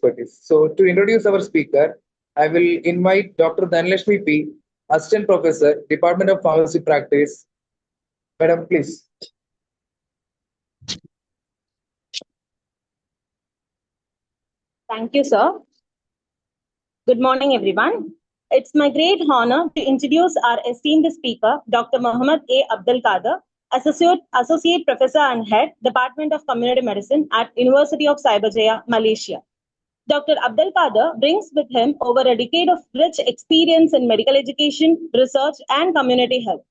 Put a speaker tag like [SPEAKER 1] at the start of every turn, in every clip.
[SPEAKER 1] expertise. So to introduce our speaker, I will invite Dr. Dhanlashmi P, Assistant Professor, Department of Pharmacy Practice. Madam, please.
[SPEAKER 2] Thank you, sir. Good morning, everyone. It's my great honor to introduce our esteemed speaker, Dr. Mohammed A. Abdulqader, Associate Professor and Head, Department of Community Medicine at University of Cyberjaya, Malaysia. Dr. Abdulqader brings with him over a decade of rich experience in medical education, research, and community health.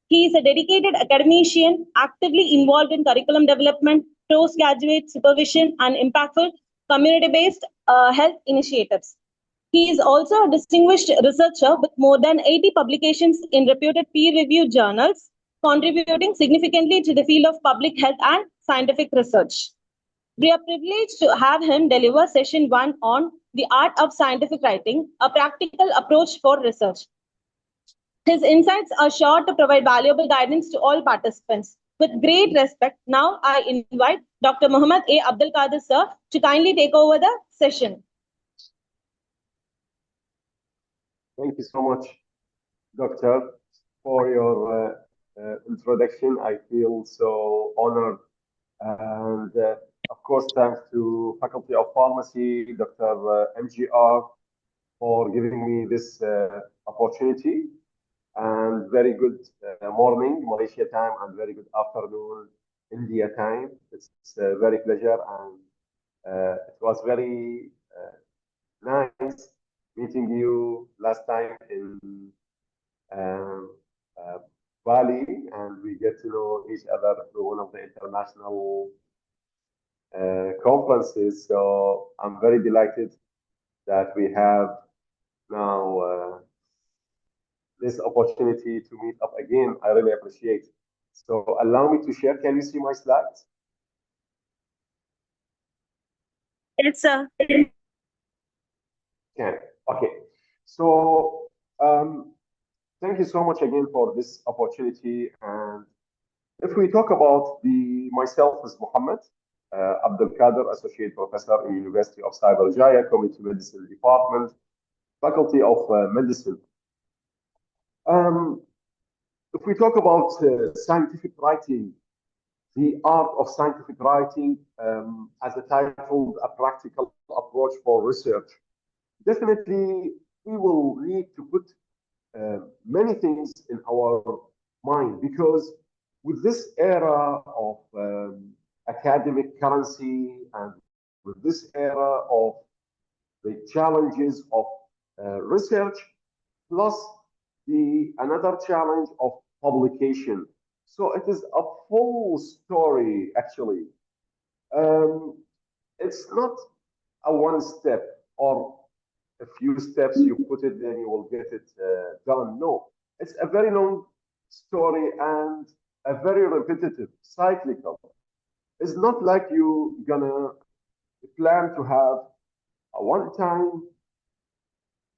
[SPEAKER 2] He is a dedicated academician, actively involved in curriculum development, postgraduate supervision, and impactful community-based health initiatives. He is also a distinguished researcher with more than 80 publications in reputed peer-reviewed journals, contributing significantly to the field of public health and scientific research. We are privileged to have him deliver Session 1 on the art of scientific writing, a practical approach for research. His insights are sure to provide valuable guidance to all participants. With great respect, now I invite Dr. Mohammed A. Abdulqader, sir, to kindly take over the session.
[SPEAKER 3] Thank you so much, Doctor, for your introduction. I feel so honored. And of course, thanks to Faculty of Pharmacy, Dr. MGR, for giving me this opportunity. And very good morning, Malaysia time, and very good afternoon, India time. It's a very pleasure, and it was very nice meeting you last time in Bali, and we get to know each other through one of the international conferences. So I'm very delighted that we have now this opportunity to meet up again. I really appreciate. So allow me to share. Can you see my slides?
[SPEAKER 2] Yes, sir.
[SPEAKER 3] Can. Okay. So thank you so much again for this opportunity. And if we talk about myself is Mohammed Abdulqader, Associate Professor in University of Cyberjaya, Community Medicine Department, Faculty of Medicine. If we talk about scientific writing, the art of scientific writing, as a title, a practical approach for research, definitely we will need to put many things in our mind, because with this era of academic currency and with this era of the challenges of research, plus another challenge of publication. So it is a full story, actually. It's not a one step or a few steps, you put it, then you will get it done. No, it's a very long story and a very repetitive, cyclical. It's not like you gonna plan to have a one-time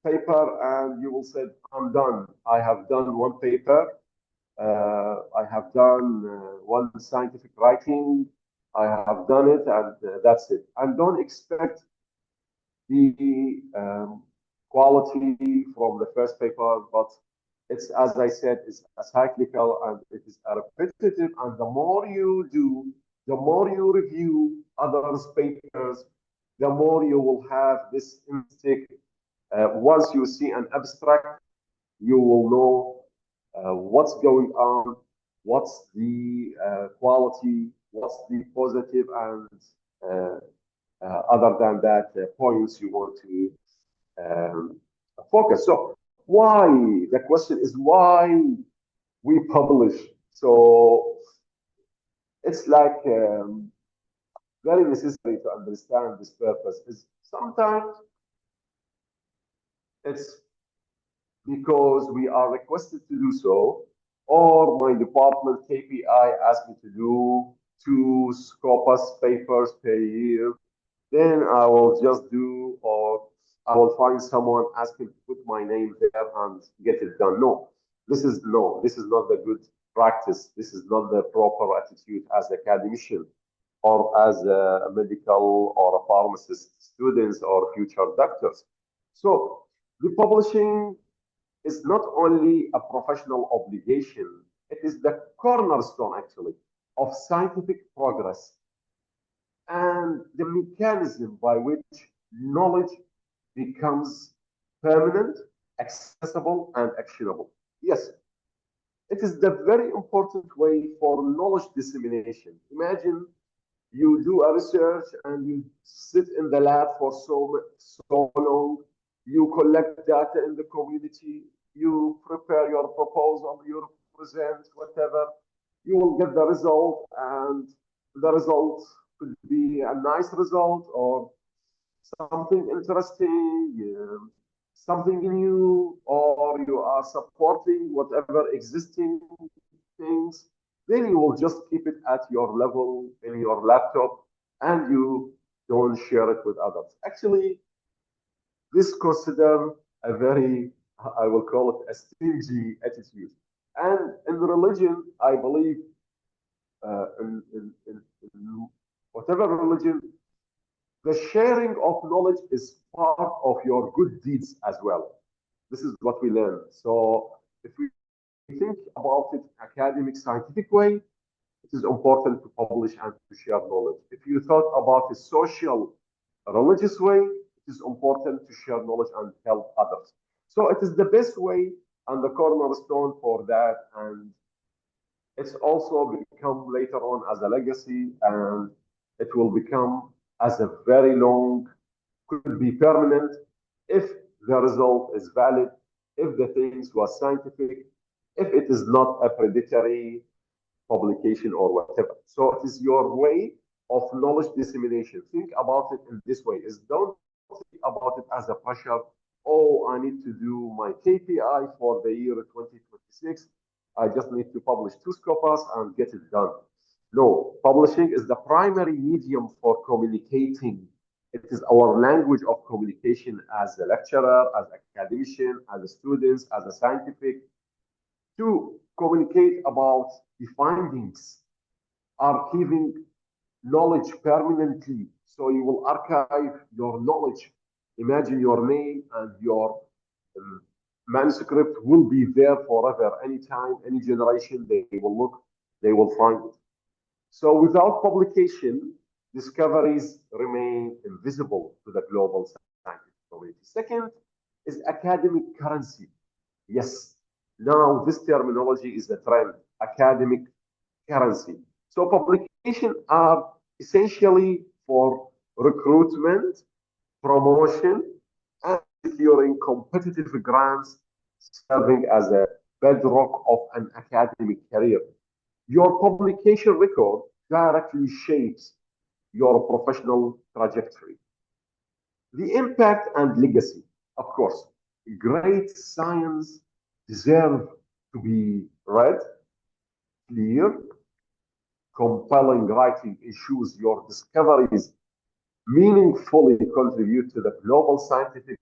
[SPEAKER 3] paper and you will say, I'm done. I have done one paper. I have done one scientific writing. I have done it, and that's it. And don't expect the quality from the first paper, but it's, as I said, it's a cyclical and it is a repetitive. And the more you do, the more you review others' papers, the more you will have this instinct. Once you see an abstract, you will know what's going on, what's the quality, what's the positive, and other than that, points you want to focus. So why? The question is why we publish. So it's like very necessary to understand this purpose. Is sometimes it's because we are requested to do so, or my department KPI asked me to do 2 Scopus papers per year. Then I will just do, or I will find someone asking to put my name there and get it done. No, this is not the good practice. This is not the proper attitude as academician or as a medical or a pharmacist students or future doctors. So the publishing is not only a professional obligation, it is the cornerstone actually of scientific progress and the mechanism by which knowledge becomes permanent, accessible, and actionable. Yes, it is the very important way for knowledge dissemination. Imagine you do a research and you sit in the lab for so long, you collect data in the community, you prepare your proposal, you present whatever, you will get the result, and the result could be a nice result or something interesting, something new, or you are supporting whatever existing things, then you will just keep it at your level in your laptop and you don't share it with others. Actually, this consider a very, I will call it a stingy attitude. And in religion, I believe in whatever religion, the sharing of knowledge is part of your good deeds as well. This is what we learn. So if we think about it academic, scientific way, it is important to publish and to share knowledge. If you thought about a social, religious way, it is important to share knowledge and help others. So it is the best way and the cornerstone for that. And it's also become later on as a legacy, and it will become as a very long, could be permanent if the result is valid, if the things was scientific, if it is not a predatory publication or whatever. So it is your way of knowledge dissemination. Think about it in this way: is don't think about it as a pressure. Oh, I need to do my KPI for the year 2026. I just need to publish 2 scopus and get it done. No, publishing is the primary medium for communicating. It is our language of communication as a lecturer, as academician, as a student, as a scientific, to communicate about the findings, archiving knowledge permanently. So you will archive your knowledge. Imagine your name and your manuscript will be there forever. Anytime, any generation, they will look, they will find it. So without publication, discoveries remain invisible to the global scientific community. Second is academic currency. Yes, now this terminology is a trend, academic currency. So publications are essentially for recruitment, promotion, and securing competitive grants, serving as a bedrock of an academic career. Your publication record directly shapes your professional trajectory. The impact and legacy, of course, great science deserve to be read, clear, compelling writing ensures your discoveries meaningfully contribute to the global scientific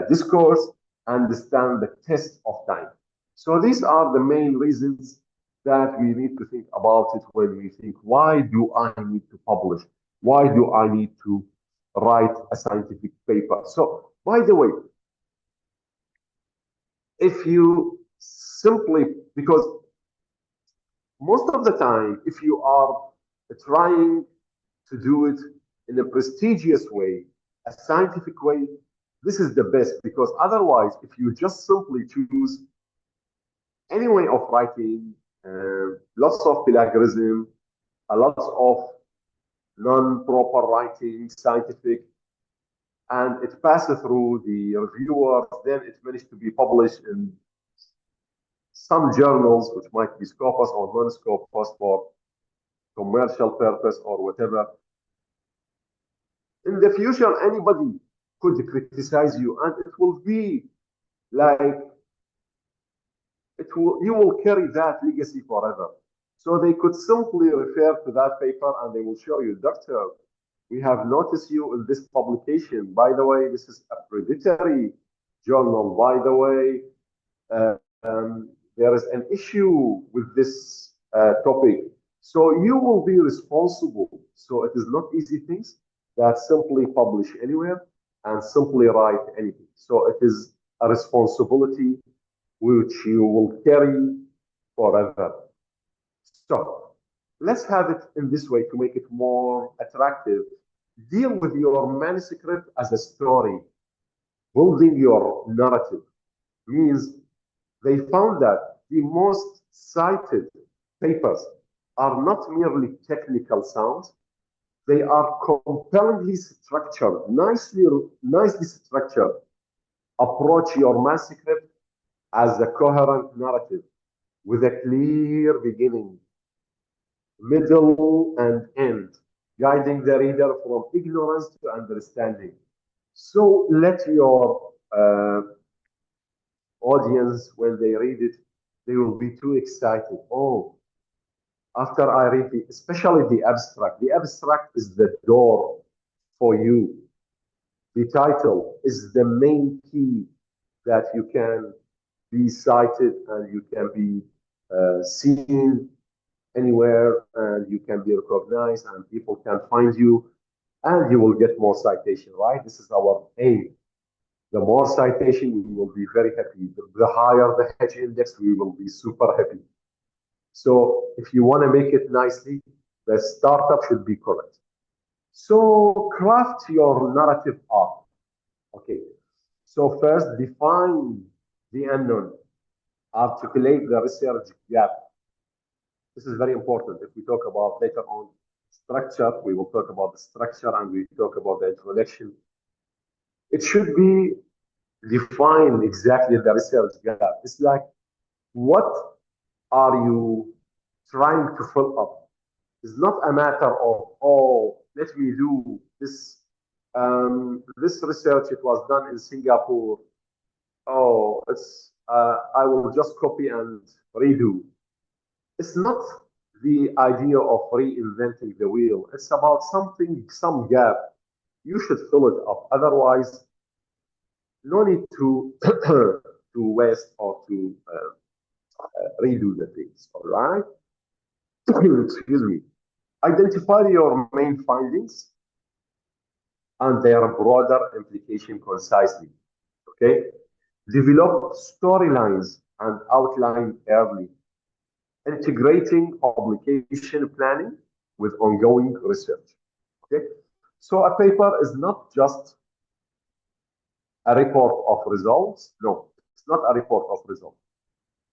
[SPEAKER 3] discourse and stand the test of time. So these are the main reasons that we need to think about it when we think, why do I need to publish? Why do I need to write a scientific paper? So, by the way, if you simply, because most of the time, if you are trying to do it in a prestigious way, a scientific way, this is the best, because otherwise, if you just simply choose any way of writing, lots of plagiarism, a lot of non-proper writing, scientific, and it passes through the reviewers, then it managed to be published in some journals, which might be Scopus or non-Scopus for commercial purpose or whatever. In the future, anybody could criticize you, and it will be like you will carry that legacy forever. So they could simply refer to that paper and they will show you, doctor, we have noticed you in this publication. By the way, this is a predatory journal. By the way, there is an issue with this topic. So you will be responsible. So it is not easy things that simply publish anywhere and simply write anything. So it is a responsibility which you will carry forever. So let's have it in this way to make it more attractive. Deal with your manuscript as a story. Building your narrative means they found that the most cited papers are not merely technical sounds, they are compellingly structured, nicely structured. Approach your manuscript as a coherent narrative with a clear beginning, middle, and end, guiding the reader from ignorance to understanding. So let your audience, when they read it, they will be too excited. Oh, after I read it, especially the abstract. The abstract is the door for you. The title is the main key that you can be cited and you can be seen anywhere and you can be recognized and people can find you and you will get more citation, right? This is our aim. The more citation, we will be very happy. The higher the H index, we will be super happy. So if you want to make it nicely, the startup should be correct. So craft your narrative arc. Okay. So first define the unknown. Articulate the research gap. This is very important. If we talk about later on structure, we will talk about the structure and we talk about the introduction. It should be define exactly the research gap. It's like, what are you trying to fill up? It's not a matter of, oh, let me do this. This research, it was done in Singapore. Oh, I will just copy and redo. It's not the idea of reinventing the wheel. It's about something, some gap. You should fill it up. Otherwise, no need to to waste or to redo the things. All right. Excuse me. Identify your main findings and their broader implication concisely. Okay. Develop storylines and outline early. Integrating publication planning with ongoing research. Okay. So a paper is not just a report of results. No, it's not a report of results.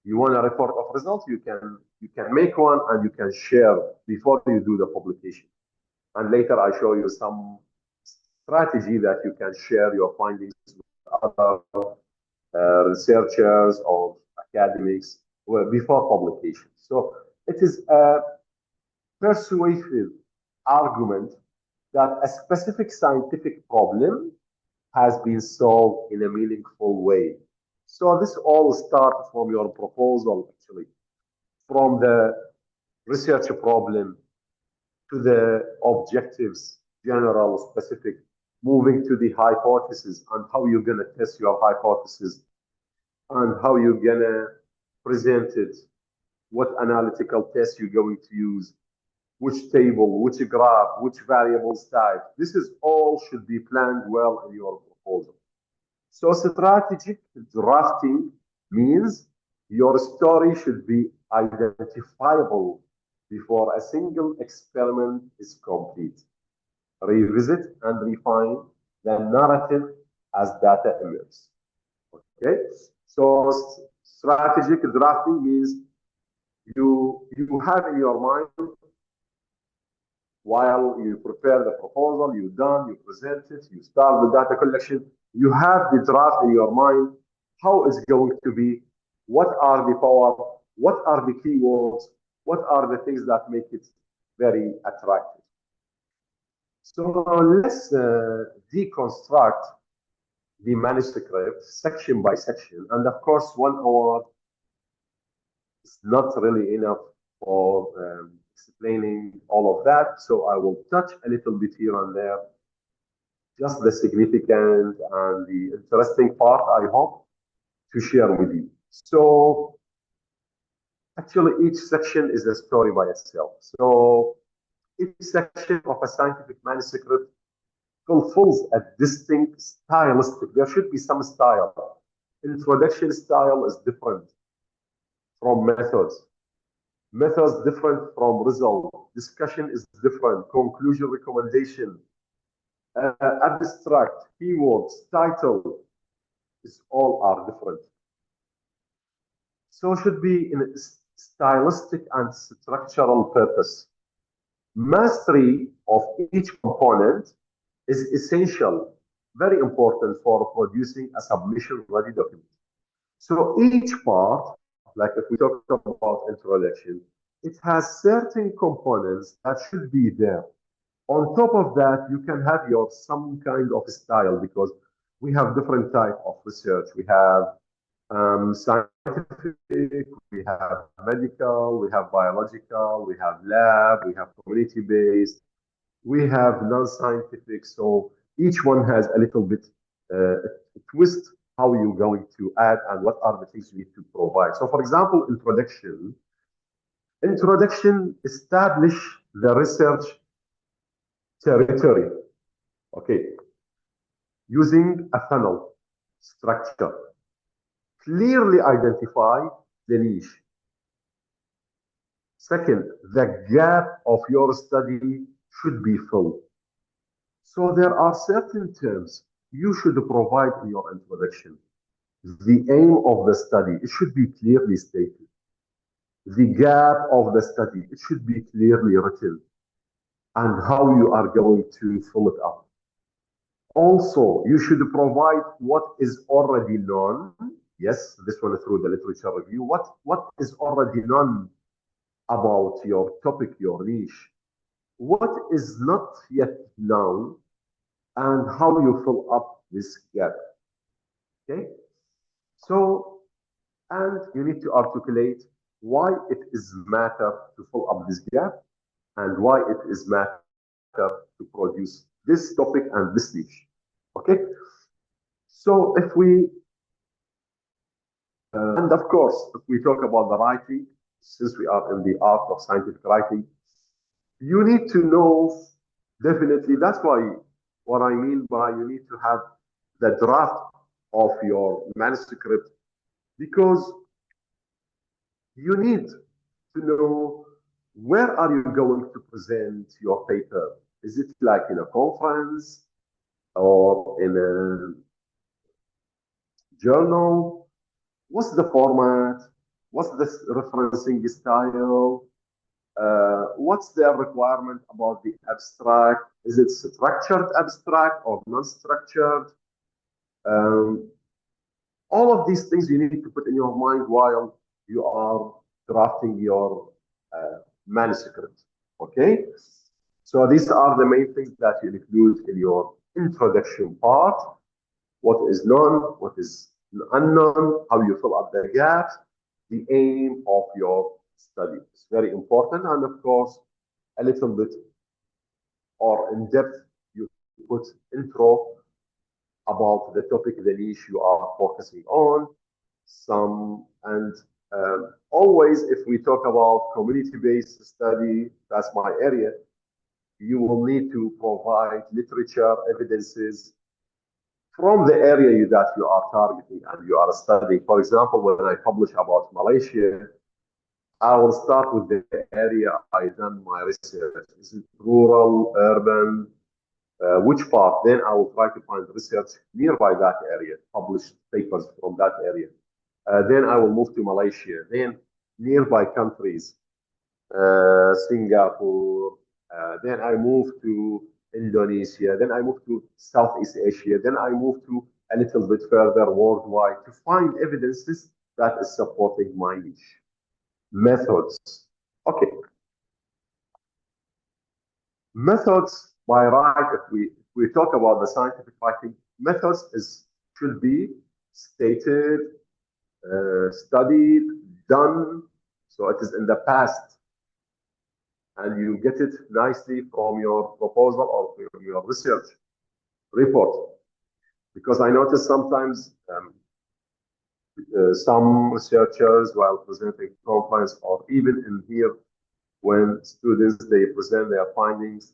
[SPEAKER 3] You want a report of results, you can make one and you can share before you do the publication. And later I show you some strategy that you can share your findings with other researchers or academics before publication. So it is a persuasive argument that a specific scientific problem has been solved in a meaningful way. So this all starts from your proposal, actually, from the research problem to the objectives, general, specific, moving to the hypothesis and how you're going to test your hypothesis and how you're going to present it, what analytical test you're going to use, which table, which graph, which variables type. This is all should be planned well in your proposal. So strategic drafting means your story should be identifiable before a single experiment is complete. Revisit and refine the narrative as data emerges. Okay, so strategic drafting means you have in your mind while you prepare the proposal, you present it, you start the data collection, you have the draft in your mind, how it's going to be, what are the power, what are the keywords, what are the things that make it very attractive. So let's deconstruct the manuscript section by section. And of course, 1 hour is not really enough for explaining all of that. So I will touch a little bit here and there, just the significant and the interesting part, I hope, to share with you. So Actually, each section is a story by itself. So each section of a scientific manuscript fulfills a distinct stylistic. There should be some style. Introduction style is different from methods. Methods different from result. Discussion is different. Conclusion, recommendation, abstract, keywords, title, is all are different. So it should be in a stylistic and structural purpose. Mastery of each component is essential, very important for producing a submission-ready document. So each part, like if we talk about introduction, it has certain components that should be there. On top of that, you can have your some kind of style because we have different type of research. We have scientific, we have medical, we have biological, we have lab, we have community-based, we have non-scientific. So each one has a little bit a twist how you're going to add and what are the things you need to provide. So for example, introduction establish the research territory, okay, using a funnel structure. Clearly identify the niche. Second, the gap of your study should be filled. So there are certain terms you should provide in your introduction. The aim of the study, it should be clearly stated. The gap of the study, it should be clearly written, and how you are going to fill it up. Also, you should provide what is already known. Yes, this one through the literature review. What is already known about your topic, your niche? What is not yet known, and how you fill up this gap? Okay. So, and you need to articulate why it is matter to fill up this gap and why it is matter to produce this topic and this niche. Okay. So if we, and of course, if we talk about the writing, since we are in the art of scientific writing, you need to know definitely, that's why what I mean by you need to have the draft of your manuscript, because you need to know where are you going to present your paper. Is it like in a conference or in a journal? What's the format? What's the referencing style? What's the requirement about the abstract? Is it structured abstract or non-structured? All of these things you need to put in your mind while you are drafting your manuscript. Okay? So these are the main things that you include in your introduction part. What is known, what is unknown, how you fill up the gaps, the aim of your study. It's very important. And of course, a little bit or in depth, you put intro about the topic, the niche you are focusing on. Always, if we talk about community-based study, that's my area, you will need to provide literature, evidences from the area that you are targeting and you are studying. For example, when I publish about Malaysia, I will start with the area I done my research. Is it rural, urban, which part? Then I will try to find research nearby that area, published papers from that area. Then I will move to Malaysia, then nearby countries, Singapore, then I move to Indonesia, then I move to Southeast Asia, then I move to a little bit further worldwide to find evidences that is supporting my niche. Methods. Okay. Methods by right, if we talk about the scientific writing, methods should be stated, studied, done, so it is in the past. And you get it nicely from your proposal or from your research report. Because I notice sometimes some researchers, while presenting conference or even in here, when students they present their findings,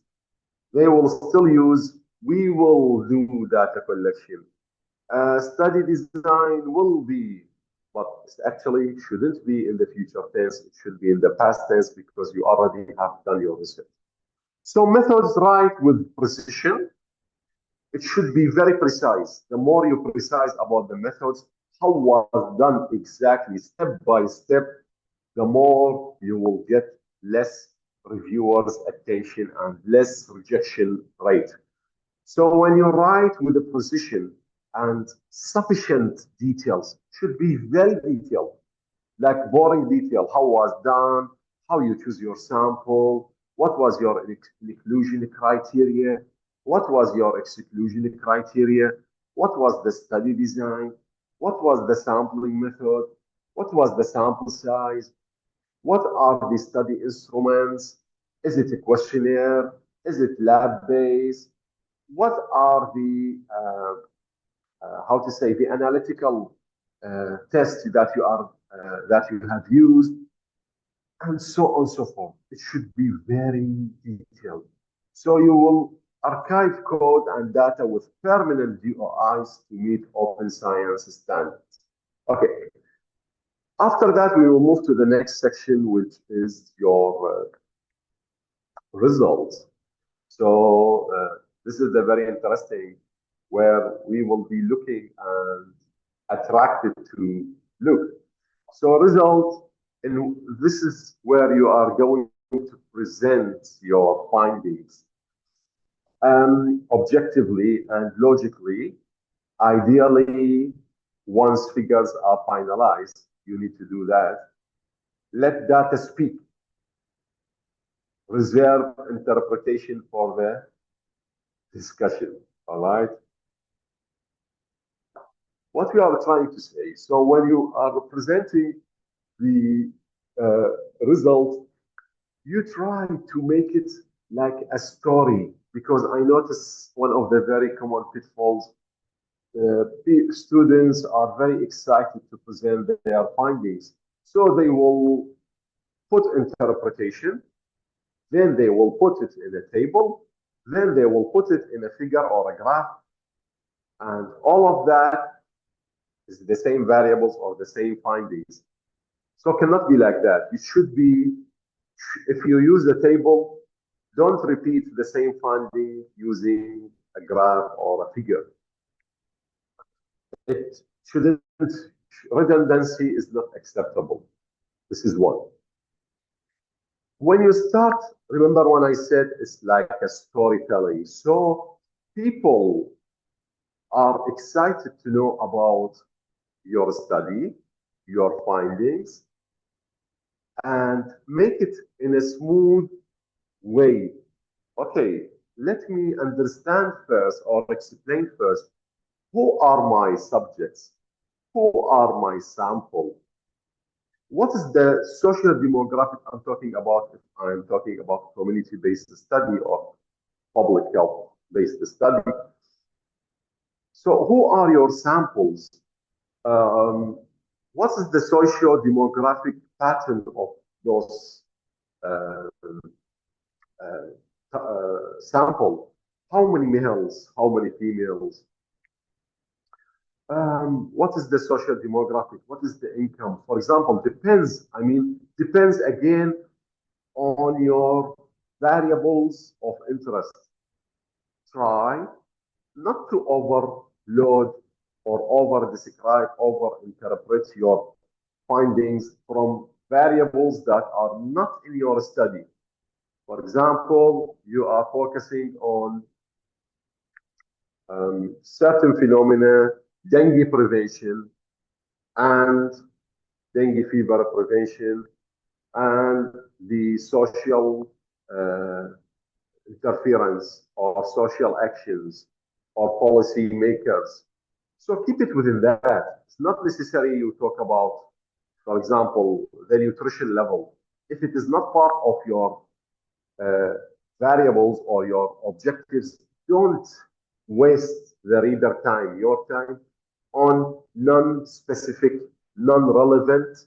[SPEAKER 3] they will still use, we will do data collection. Study design will be, but it actually shouldn't be in the future tense. It should be in the past tense because you already have done your research. So methods write with precision. It should be very precise. The more you precise about the methods, how was done exactly, step by step, the more you will get less reviewers' attention and less rejection rate. So when you write with a precision and sufficient details, should be very detailed, like boring detail, how was done, how you choose your sample, what was your inclusion criteria, what was your exclusion criteria, what was the study design, what was the sampling method, what was the sample size, what are the study instruments, is it a questionnaire, is it lab-based, what are the how to say the analytical tests that you have used, and so on and so forth. It should be very detailed. So you will archive code and data with permanent DOIs to meet open science standards. Okay. After that, we will move to the next section, which is your results. So this is the very interesting where we will be looking and attracted to look. So result, and this is where you are going to present your findings objectively and logically. Ideally, once figures are finalized, you need to do that. Let data speak. Reserve interpretation for the discussion, all right? What we are trying to say, so when you are presenting the result, you try to make it like a story, because I notice one of the very common pitfalls, students are very excited to present their findings. So they will put interpretation, then they will put it in a table, then they will put it in a figure or a graph, and all of that is the same variables or the same findings. So it cannot be like that. It should be, if you use the table, don't repeat the same finding using a graph or a figure. It shouldn't, redundancy is not acceptable. This is one. When you start, remember when I said it's like a storytelling. So people are excited to know about your study, your findings, and make it in a smooth way. Okay, let me understand first or explain first, who are my subjects? Who are my sample? What is the social demographic I'm talking about if I'm talking about community-based study or public health-based study? So who are your samples? What is the socio-demographic pattern of those sample? How many males? How many females? What is the social demographic? What is the income? For example, depends. I mean, depends again on your variables of interest. Try not to overload or over-describe, over-interpret your findings from variables that are not in your study. For example, you are focusing on certain phenomena, dengue prevention and dengue fever prevention and the social interference or social actions or policy makers. So keep it within that. It's not necessary you talk about, for example, the nutrition level. If it is not part of your variables or your objectives, don't waste the reader time, your time, on non-specific, non-relevant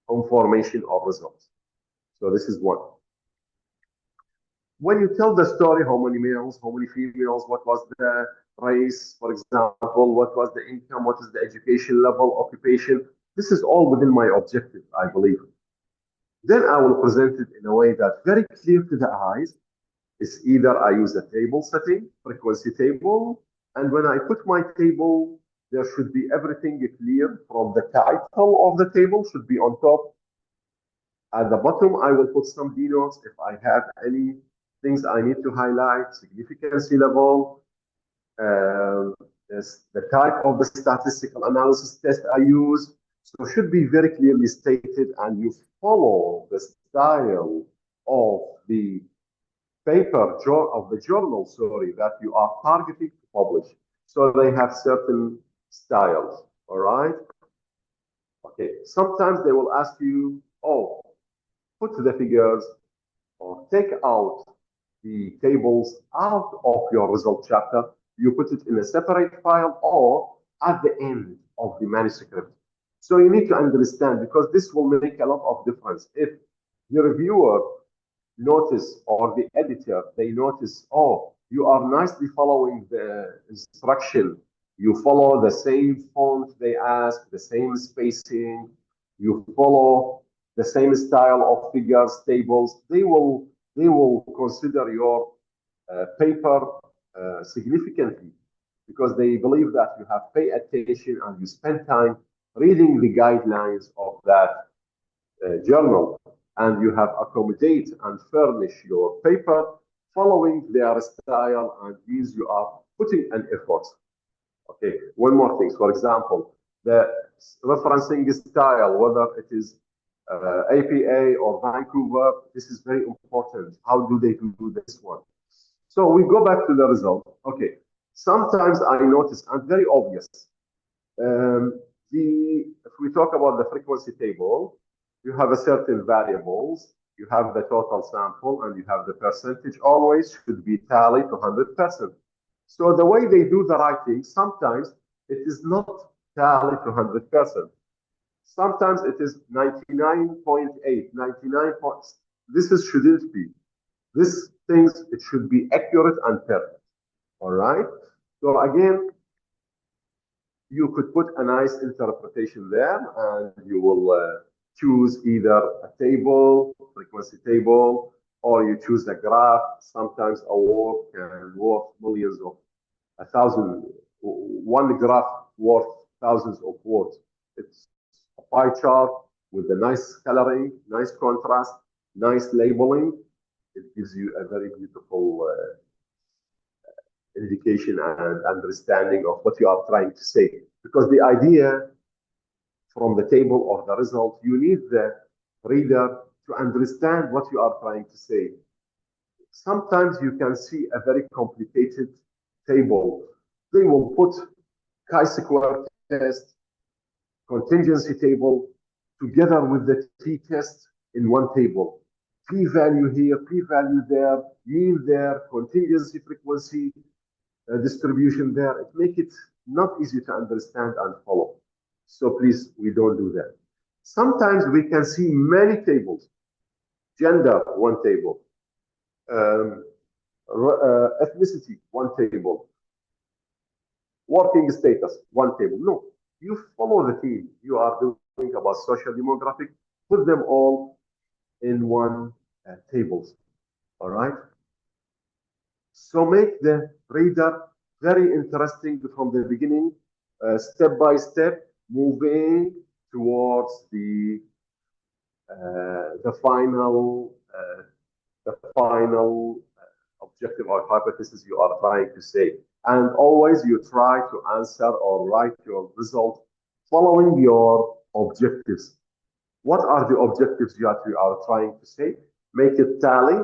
[SPEAKER 3] information or results. So this is one. When you tell the story, how many males, how many females, what was the race, for example, what was the income, what is the education level, occupation, this is all within my objective, I believe. Then I will present it in a way that's very clear to the eyes. It's either I use a table setting, frequency table, and when I put my table, there should be everything clear from the title of the table should be on top. At the bottom, I will put some denotes if I have any things I need to highlight, significancy level, the type of the statistical analysis test I use. So it should be very clearly stated, and you follow the style of the paper of the journal, sorry, that you are targeting to publish. So they have certain styles, all right? Okay, sometimes they will ask you, oh, put the figures or take out the tables out of your result chapter. You put it in a separate file or at the end of the manuscript. So you need to understand, because this will make a lot of difference. If the reviewer notice or the editor, they notice, oh, you are nicely following the instruction. You follow the same font they ask, the same spacing, you follow the same style of figures, tables. They will consider your paper significantly, because they believe that you have paid attention and you spend time reading the guidelines of that journal, and you have accommodate and furnish your paper following their style, and these you are putting an effort. Okay, one more thing. For example, the referencing style, whether it is APA or Vancouver, this is very important. How do they do this one? So we go back to the result. Okay, sometimes I notice, and very obvious, if we talk about the frequency table, you have a certain variables, you have the total sample, and you have the percentage, always should be tallied to 100%. So the way they do the writing, sometimes it is not tallied to 100%. Sometimes it is 99.8, 99 points. This shouldn't be. This things, it should be accurate and perfect. All right. So again, you could put a nice interpretation there, and you will choose either a table, frequency table, or you choose a graph. Sometimes a work can worth millions of one graph worth thousands of words. It's a pie chart with a nice coloring, nice contrast, nice labeling. It gives you a very beautiful indication and understanding of what you are trying to say. Because the idea from the table or the result, you need the reader to understand what you are trying to say. Sometimes you can see a very complicated table. They will put chi-square test, contingency table, together with the t-test in one table. P-value here, p-value there, mean there, contingency frequency distribution there. It makes it not easy to understand and follow. So please, we don't do that. Sometimes we can see many tables. Gender, one table. Ethnicity, one table. Working status, one table. No, you follow the theme. You are doing about social demographic. Put them all in one tables. All right. So make the reader very interesting from the beginning, step by step, moving towards the final objective or hypothesis you are trying to say. And always you try to answer or write your result following your objectives. What are the objectives you are trying to say? Make it tally,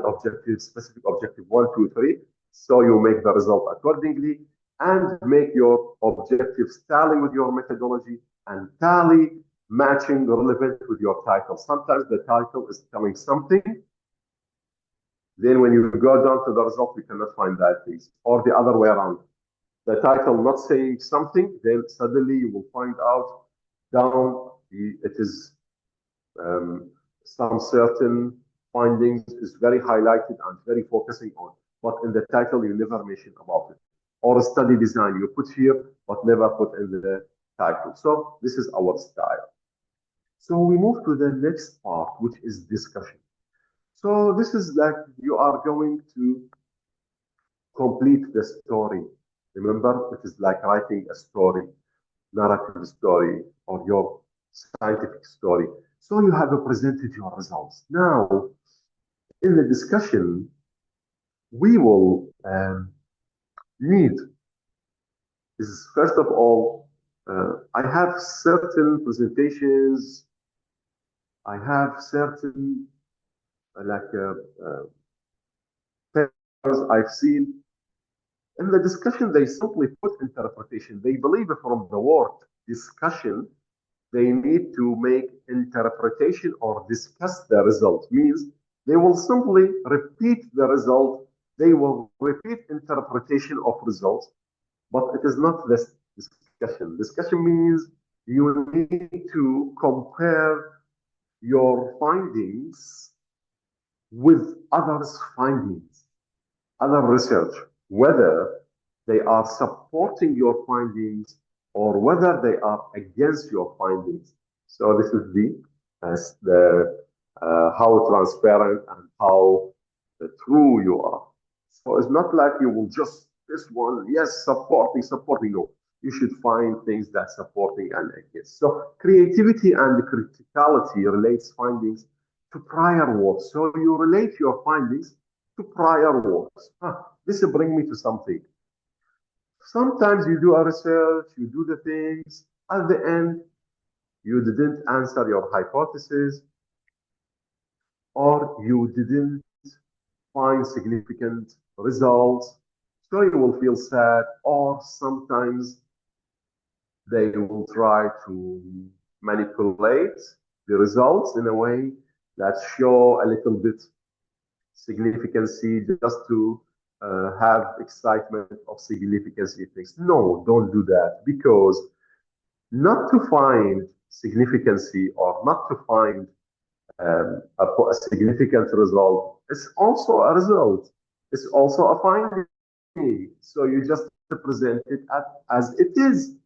[SPEAKER 3] specific objective 1, 2, 3. So you make the result accordingly, and make your objectives tally with your methodology and tally matching relevant with your title. Sometimes the title is telling something. Then when you go down to the result, you cannot find that piece, or the other way around. the title not saying something, then suddenly you will find out down it is some certain findings is very highlighted and very focusing on, but in the title you never mention about it. Or a study design you put here, but never put in the title. So this is our style. So we move to the next part, which is discussion. So this is like you are going to complete the story. Remember, it is like writing a story, narrative story, or your scientific story. So you have presented your results. Now, in the discussion, we will need is first of all, I have certain presentations, I have certain papers I've seen. In the discussion, they simply put interpretation. They believe from the word discussion, they need to make interpretation or discuss the result. Means they will simply repeat the result. They will repeat interpretation of results, but it is not this discussion. Discussion means you need to compare your findings with others' findings, other research, whether they are supporting your findings or whether they are against your findings. So this is the how transparent and how true you are. So it's not like you will just this one, yes, supporting. No, you should find things that supporting and against. So creativity and criticality relates findings to prior work. So you relate your findings to prior works. This brings me to something. Sometimes you do a research, you do the things, at the end, you didn't answer your hypothesis, or you didn't find significant results, so you will feel sad, or sometimes they will try to manipulate the results in a way that show a little bit significancy just to have excitement of significancy things. No, don't do that, because not to find significancy or not to find a significant result is also a result. It's also a finding. So you just present it as it is.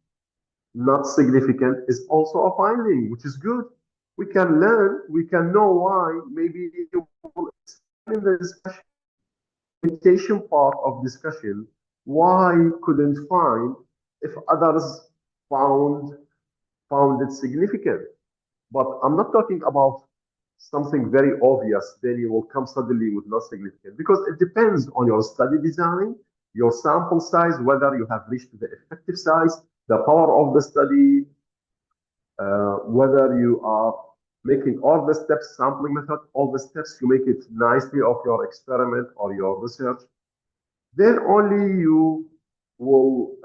[SPEAKER 3] Not significant is also a finding, which is good. We can learn, we can know why. Maybe you will in the discussion, limitation part of discussion, why couldn't find if others found it significant. But I'm not talking about something very obvious, then you will come suddenly with not significant, because it depends on your study design, your sample size, whether you have reached the effective size, the power of the study, whether you are making all the steps, sampling method, all the steps, you make it nicely of your experiment or your research, then only you will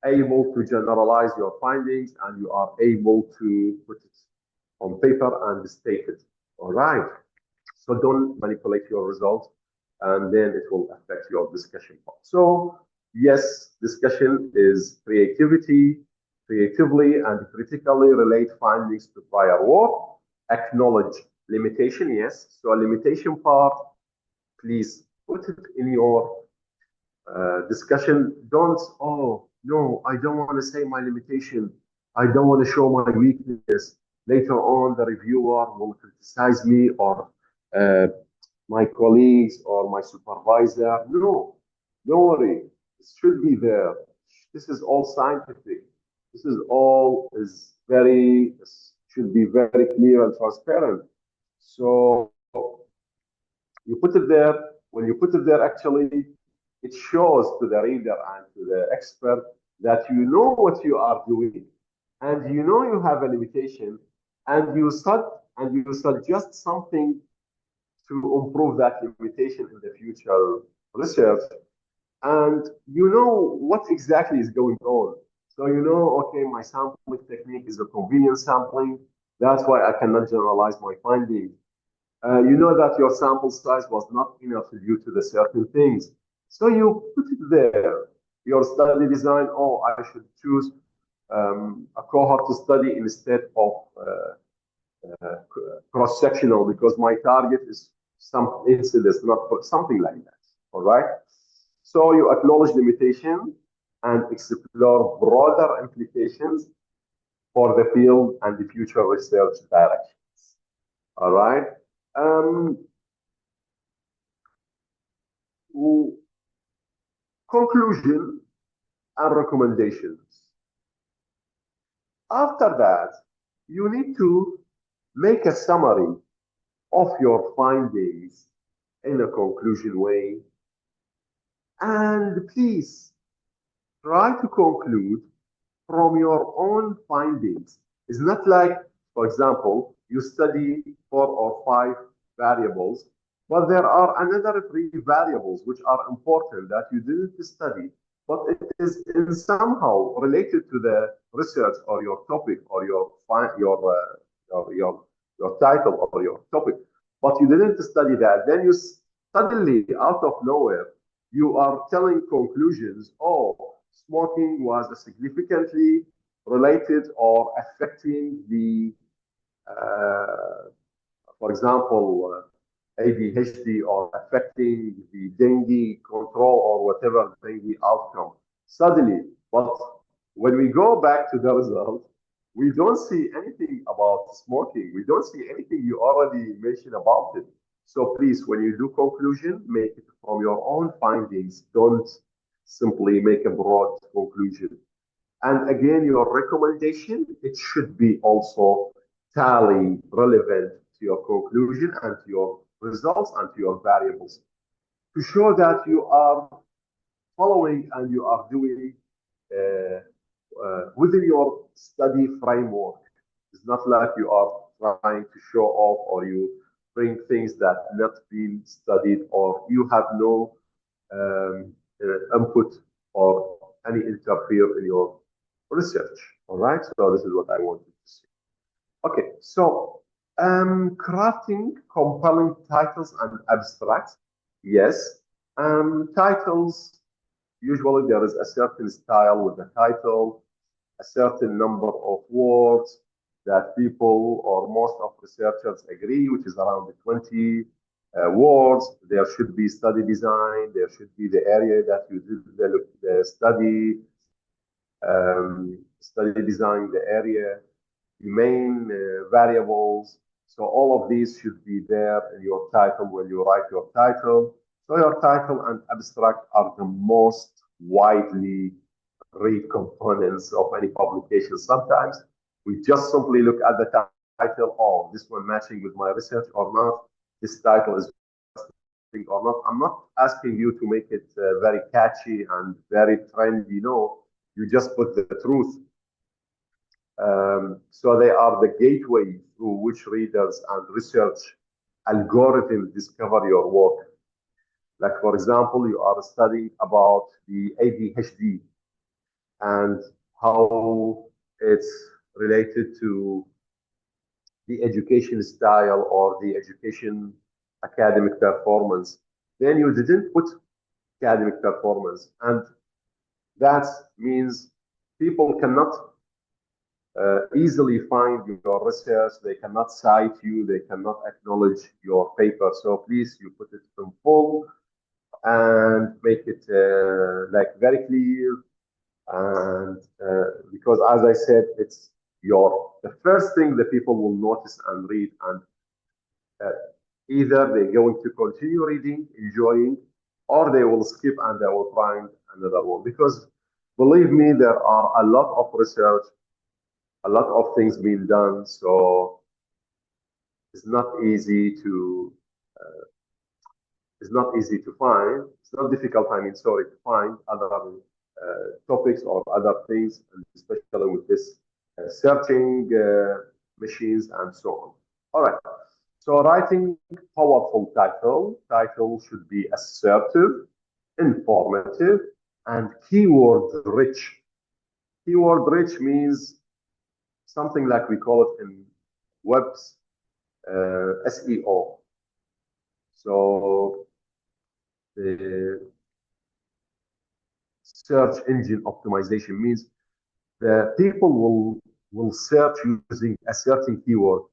[SPEAKER 3] able to generalize your findings and you are able to put it on paper and state it. All right. So don't manipulate your results, and then it will affect your discussion part. So yes, discussion is creatively and critically relate findings to prior work, acknowledge limitation, yes. So a limitation part, please put it in your discussion. Don't, oh, no, I don't want to say my limitation. I don't want to show my weakness. Later on, the reviewer will criticize me or my colleagues or my supervisor. No, don't worry. It should be there. This is all scientific. This is all should be very clear and transparent. So you put it there. When you put it there, actually, it shows to the reader and to the expert that you know what you are doing, and you know you have a limitation, and you suggest something to improve that limitation in the future research, and you know what exactly is going on. So you know, okay, my sampling technique is a convenient sampling. That's why I cannot generalize my findings. You know that your sample size was not enough due to the certain things. So you put it there. Your study design, oh, I should choose a cohort to study instead of cross-sectional because my target is some incidence, not something like that. All right. So you acknowledge limitation and explore broader implications for the field and the future research directions. All right. Conclusion and recommendations. After that, you need to make a summary of your findings in a conclusion way. And please try to conclude from your own findings. It's not like, for example, you study 4 or 5 variables, but there are another 3 variables which are important that you didn't study, but it is in somehow related to the research or your topic or your title or your topic, but you didn't study that. Then you suddenly, out of nowhere, you are telling conclusions. Oh, smoking was significantly related or affecting the, for example, ADHD or affecting the dengue control or whatever dengue outcome. Suddenly, but when we go back to the result, we don't see anything about smoking. We don't see anything you already mentioned about it. So please, when you do conclusion, make it from your own findings. Don't simply make a broad conclusion. And again, your recommendation, it should be also tally relevant to your conclusion and to your results and to your variables to show that you are following and you are doing within your study framework. It's not like you are trying to show off or you bring things that not been studied or you have no input or any interfere in your research. All right. So this is what I wanted to say. Okay. So crafting compelling titles and abstracts. Yes. Titles. Usually there is a certain style with the title, a certain number of words that people or most of researchers agree, which is around 20 words. There should be study design. There should be the area that you develop the study, study design, the area, the main variables. So all of these should be there in your title when you write your title. So your title and abstract are the most widely read components of any publication. Sometimes we just simply look at the title, oh, this one matching with my research or not, this title is or not. I'm not asking you to make it very catchy and very trendy. No, you just put the truth. So they are the gateway through which readers and research algorithms discover your work. Like, for example, you are studying about the ADHD and how it's related to the education style or the education academic performance. Then you didn't put academic performance. And that means people cannot easily find your research. They cannot cite you. They cannot acknowledge your paper. So please, you put it in full and make it like very clear. And because, as I said, it's the first thing that people will notice and read, and either they're going to continue reading, enjoying, or they will skip and they will find another one. Because believe me, there are a lot of research, a lot of things being done, so it's not easy to find. It's not difficult, I mean, sorry, to find other topics or other things, and especially with this searching machines and so on. All right. So writing powerful title should be assertive, informative, and keyword rich. Keyword rich means something like we call it in webs SEO. So search engine optimization means the people will search using a certain keyword.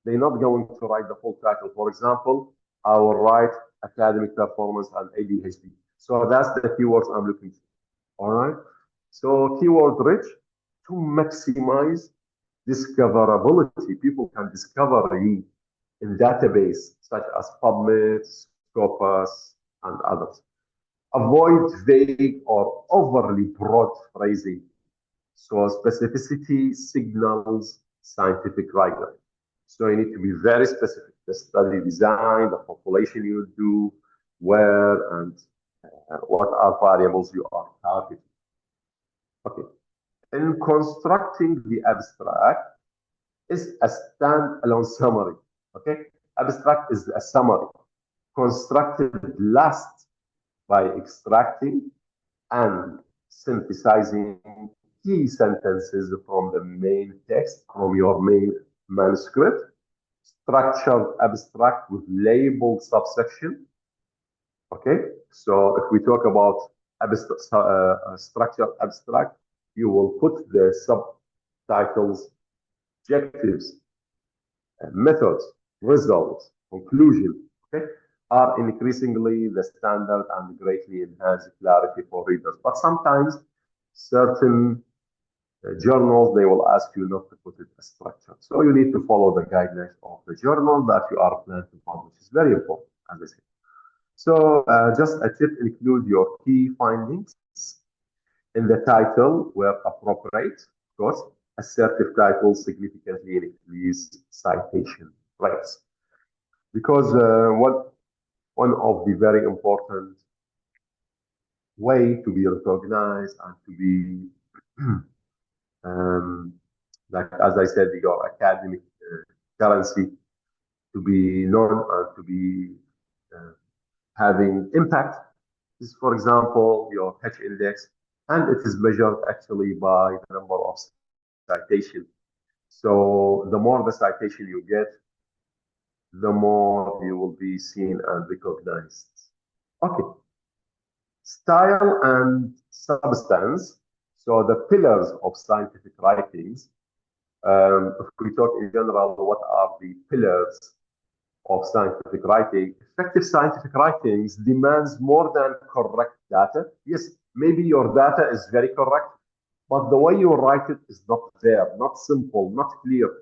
[SPEAKER 3] They're not going to write the full title. For example, I will write academic performance and ADHD. So that's the keywords I'm looking for. All right. So keyword rich to maximize discoverability. People can discover you in database such as PubMed, Scopus, and others. Avoid vague or overly broad phrasing. So specificity signals scientific rigor. So you need to be very specific. The study design, the population you do, where, and what are variables you are targeting. Okay. In constructing the abstract is a standalone summary. Okay. Abstract is a summary constructed last by extracting and synthesizing key sentences from the main text, from your main manuscript, structured abstract with labeled subsection. Okay, so if we talk about structured abstract, you will put the subtitles, objectives, methods, results, conclusion, okay, are increasingly the standard and greatly enhance clarity for readers. But sometimes certain journals, they will ask you not to put it as structured. So you need to follow the guidelines of the journal that you are planning to publish. It's very important, as I said. So just a tip, include your key findings in the title where appropriate. Of course, assertive titles significantly increase citation rates. Because one of the very important way to be recognized and to be like, as I said, your academic currency to be known and to be having impact is, for example, your H index, and it is measured actually by the number of citation. So the more the citation you get, the more you will be seen and recognized. Okay. Style and substance. So the pillars of scientific writings. If we talk in general, what are the pillars of scientific writing? Effective scientific writings demands more than correct data. Yes, maybe your data is very correct, but the way you write it is not there, not simple, not clear.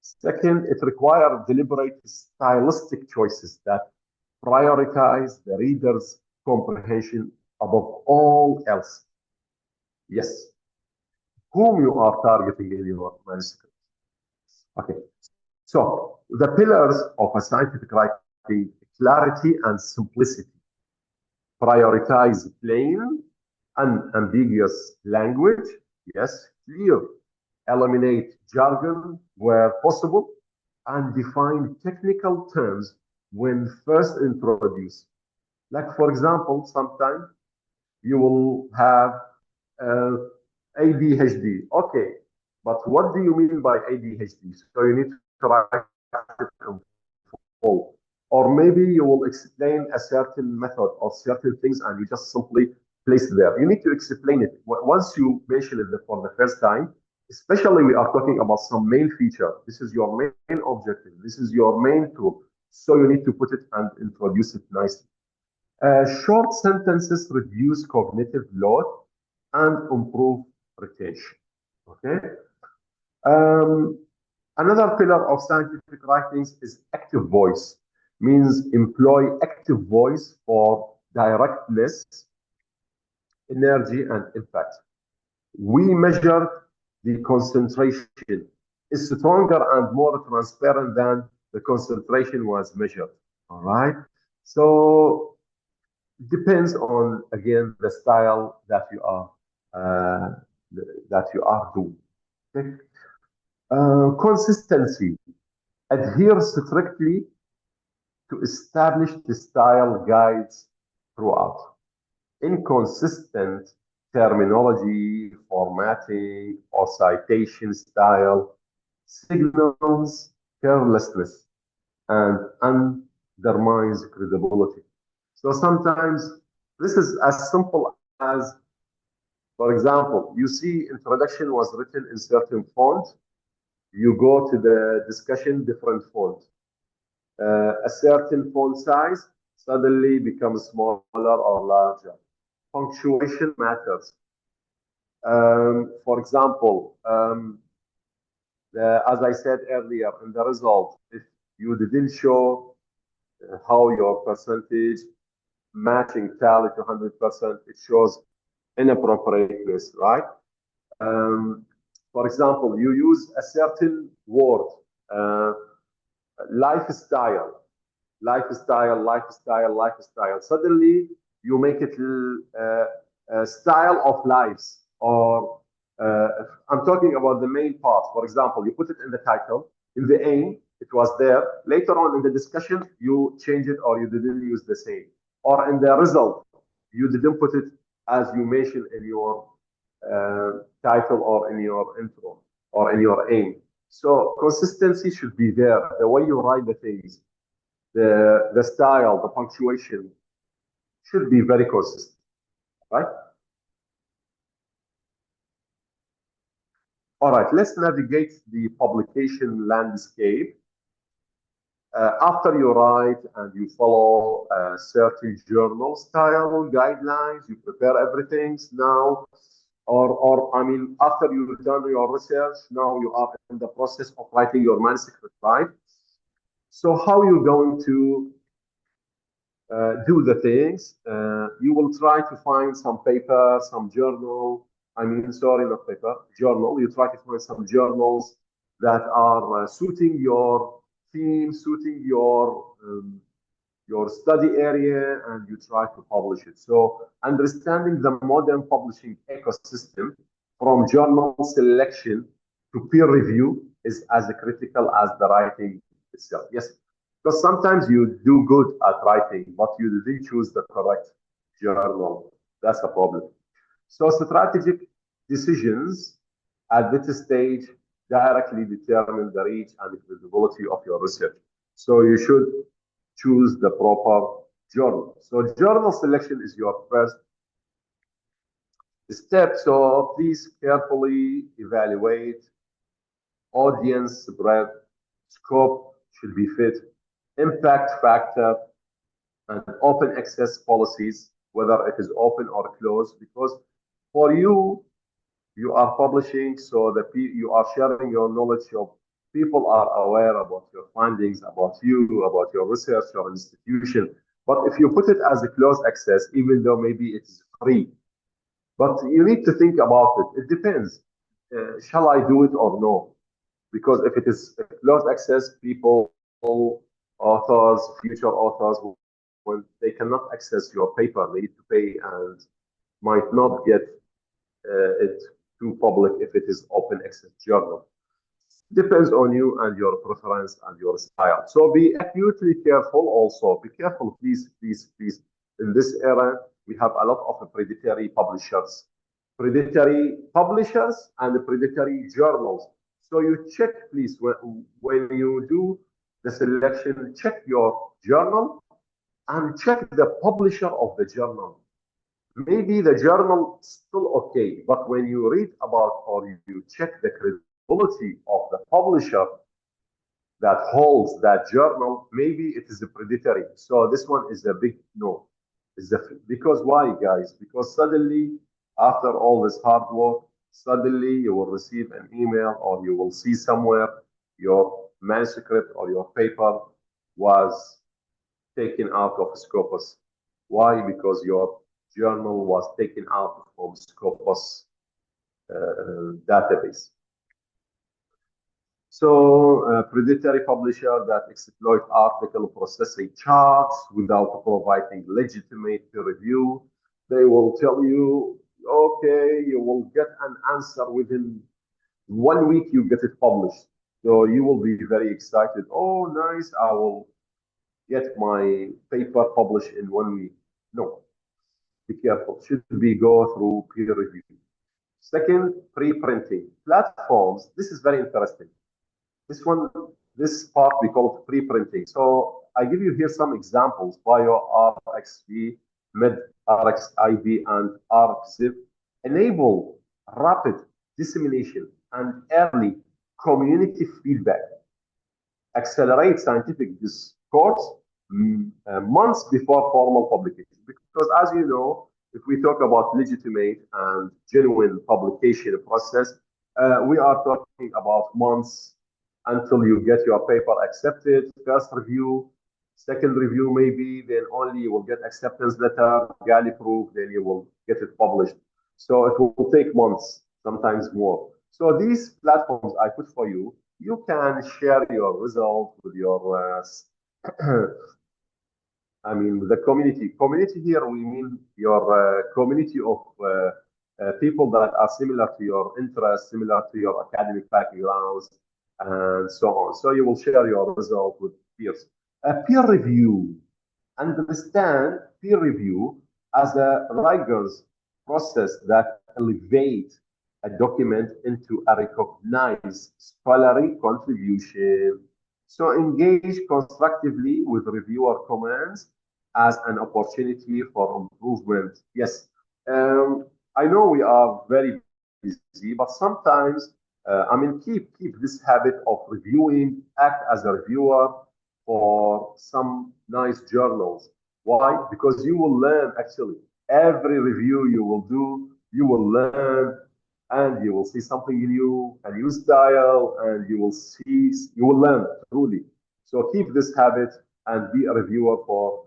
[SPEAKER 3] Second, it requires deliberate stylistic choices that prioritize the reader's comprehension above all else. Yes. Whom you are targeting in your manuscript. Okay. So the pillars of a scientific writing: clarity and simplicity. Prioritize plain, unambiguous language. Yes, clear. Eliminate jargon where possible, and define technical terms when first introduced. Like, for example, sometimes you will have ADHD. Okay, but what do you mean by ADHD? So you need to write it in full. Or maybe you will explain a certain method or certain things and you just simply place it there. You need to explain it. Once you mention it for the first time, especially we are talking about some main feature. This is your main objective. This is your main tool. So you need to put it and introduce it nicely. Short sentences reduce cognitive load and improve retention. Okay. Another pillar of scientific writings is active voice. Means employ active voice for directness, energy, and impact. We measured the concentration is stronger and more transparent than the concentration was measured. All right. So it depends on, again, the style that you are doing. Okay. Consistency. Adhere strictly to established style guides throughout. Inconsistent terminology, formatting, or citation style signals carelessness and undermines credibility. So sometimes this is as simple as, for example, you see introduction was written in certain font. You go to the discussion, different font. A certain font size suddenly becomes smaller or larger. Punctuation matters. For example, as I said earlier, in the result, if you didn't show how your percentage matching tally to 100%, it shows inappropriateness, right? For example, you use a certain word, uh, lifestyle, lifestyle. Suddenly, you make it a style of lives, or I'm talking about the main part. For example, you put it in the title, in the aim, it was there. Later on in the discussion, you change it or you didn't use the same. Or in the result, you didn't put it as you mentioned in your title or in your intro or in your aim. So consistency should be there. The way you write the things, the style, the punctuation should be very consistent, right? All right, let's navigate the publication landscape. After you write and you follow certain journal style guidelines, you prepare everything now, or I mean, after you've done your research, now you are in the process of writing your manuscript, right? So how are you going to do the things? You will try to find some paper, some journal. I mean, sorry, not paper, journal. You try to find some journals that are suiting your theme, suiting your study area, and you try to publish it. So understanding the modern publishing ecosystem from journal selection to peer review is as critical as the writing itself. Yes, because sometimes you do good at writing, but you didn't choose the correct journal. That's a problem. So strategic decisions at this stage directly determine the reach and the visibility of your research. So you should choose the proper journal. So journal selection is your first step. So please carefully evaluate audience breadth, scope should be fit, impact factor, and open access policies, whether it is open or closed, because for you, you are publishing, so that you are sharing your knowledge. So people are aware about your findings, about you, about your research, your institution. But if you put it as a closed access, even though maybe it is free, but you need to think about it. It depends. Shall I do it or no? Because if it is closed access, people, authors, future authors, when they cannot access your paper, they need to pay and might not get it to public if it is open access journal. Depends on you and your preference and your style. So be acutely careful also. Be careful, please, please, please. In this era, we have a lot of predatory publishers. Predatory publishers and predatory journals. So you check, please, when you do the selection, check your journal and check the publisher of the journal. Maybe the journal still okay, but when you read about or you check the credibility of the publisher that holds that journal, maybe it is a predatory. So this one is a big no. Because why, guys? Because suddenly, after all this hard work, suddenly you will receive an email or you will see somewhere your manuscript or your paper was taken out of Scopus. Why? Because your journal was taken out from Scopus database. So predatory publisher that exploit article processing charts without providing legitimate peer review. They will tell you, okay, you will get an answer within 1 week, you get it published. So you will be very excited. Oh, nice, I will get my paper published in 1 week. No, be careful. Should be go through peer review. Second, pre-printing platforms. This is very interesting. This part we call it pre-printing. So I give you here some examples. BioRXV MED, RxIV, and RxZip, enable rapid dissemination and early community feedback, accelerate scientific discourse months before formal publication. Because as you know, if we talk about legitimate and genuine publication process, we are talking about months until you get your paper accepted, first review, second review maybe, then only you will get acceptance letter, galley proof, then you will get it published. So it will take months, sometimes more. So these platforms I put for you, you can share your result with your I mean, the community. Community here, we mean your community of people that are similar to your interests, similar to your academic backgrounds, and so on. So you will share your result with peers. Peer review. Understand peer review as a rigorous process that elevates a document into a recognized scholarly contribution. So engage constructively with reviewer comments as an opportunity for improvement. Yes, I know we are very busy, but sometimes, I mean, keep this habit of reviewing, act as a reviewer for some nice journals. Why? Because you will learn actually. Every review you will do, you will learn and you will see something new, a new style, and you will learn truly. So keep this habit and be a reviewer for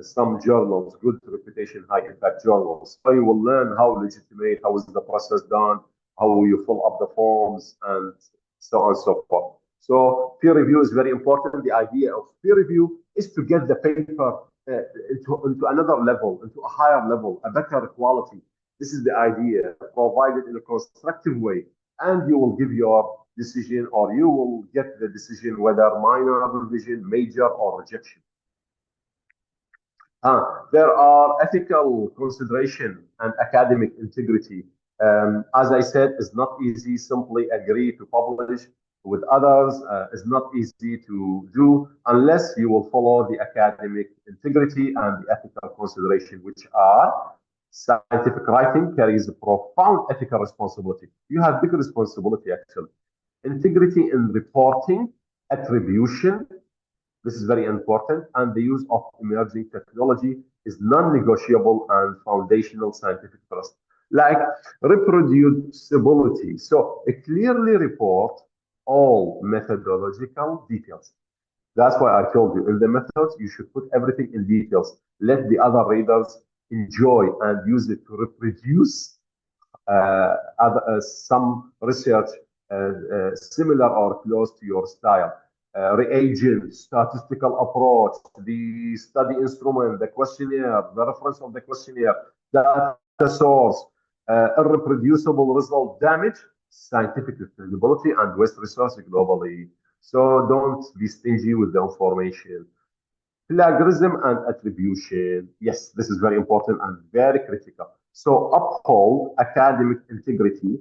[SPEAKER 3] some journals, good reputation, high impact journals. So you will learn how legitimate, how is the process done, how you fill up the forms, and so on and so forth. So peer review is very important. The idea of peer review is to get the paper into another level, into a higher level, a better quality. This is the idea, provided in a constructive way, and you will give your decision, or you will get the decision whether minor revision, major, or rejection. There are ethical consideration and academic integrity. As I said, it's not easy. Simply agree to publish with others is not easy to do unless you will follow the academic integrity and the ethical consideration, which are scientific writing carries a profound ethical responsibility. You have big responsibility actually. Integrity in reporting, attribution, this is very important, and the use of emerging technology is non-negotiable and foundational scientific trust. Like reproducibility. So it clearly report all methodological details. That's why I told you in the methods, you should put everything in details. Let the other readers enjoy and use it to reproduce some research similar or close to your style. Reagent, statistical approach, the study instrument, the questionnaire, the reference of the questionnaire, data source, irreproducible result, damage scientific credibility and waste resources globally. So don't be stingy with the information. Plagiarism and attribution. Yes, this is very important and very critical. So uphold academic integrity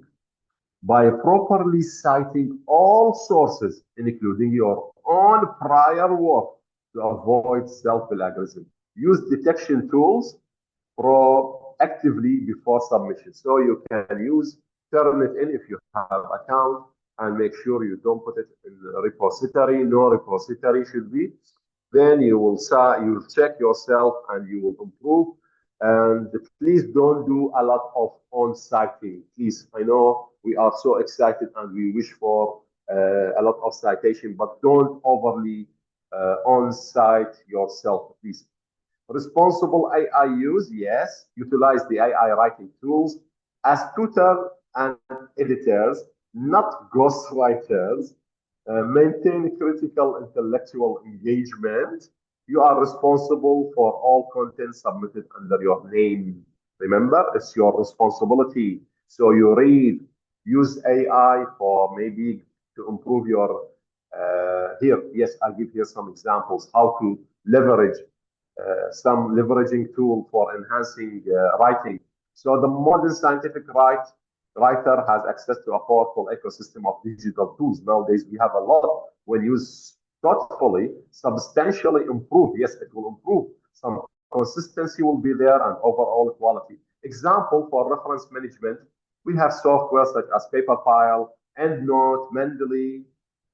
[SPEAKER 3] by properly citing all sources, including your own prior work, to avoid self-plagiarism. Use detection tools proactively before submission. So you can use Turnitin if you have account and make sure you don't put it in a repository. No repository should be. Then you'll check yourself and you will improve. And please don't do a lot of on-citing. Please, I know we are so excited and we wish for a lot of citation, but don't overly on-cite yourself, please. Responsible AI use, yes. Utilize the AI writing tools as tutor and editors, not ghostwriters. Maintain critical intellectual engagement. You are responsible for all content submitted under your name. Remember, it's your responsibility. So you read, use AI for maybe to improve your, here, yes, I'll give here some examples, how to leverage some leveraging tool for enhancing writing. So the modern scientific writer has access to a powerful ecosystem of digital tools. Nowadays, we have a lot. When used thoughtfully, substantially improve. Yes, it will improve some consistency will be there, and overall quality. Example for reference management, we have software such as Paperfile, EndNote, Mendeley,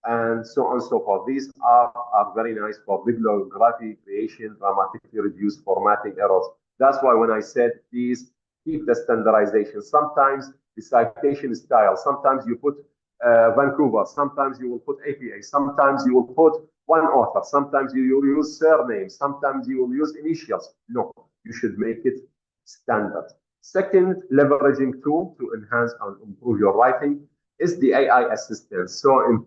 [SPEAKER 3] and so on and so forth. These are very nice for bibliography creation, dramatically reduced formatting errors. That's why when I said please keep the standardization, sometimes the citation style, sometimes you put Vancouver, sometimes you will put APA, sometimes you will put one author, sometimes you will use surnames, sometimes you will use initials. No, you should make it standard. Second leveraging tool to enhance and improve your writing is the AI assistant. So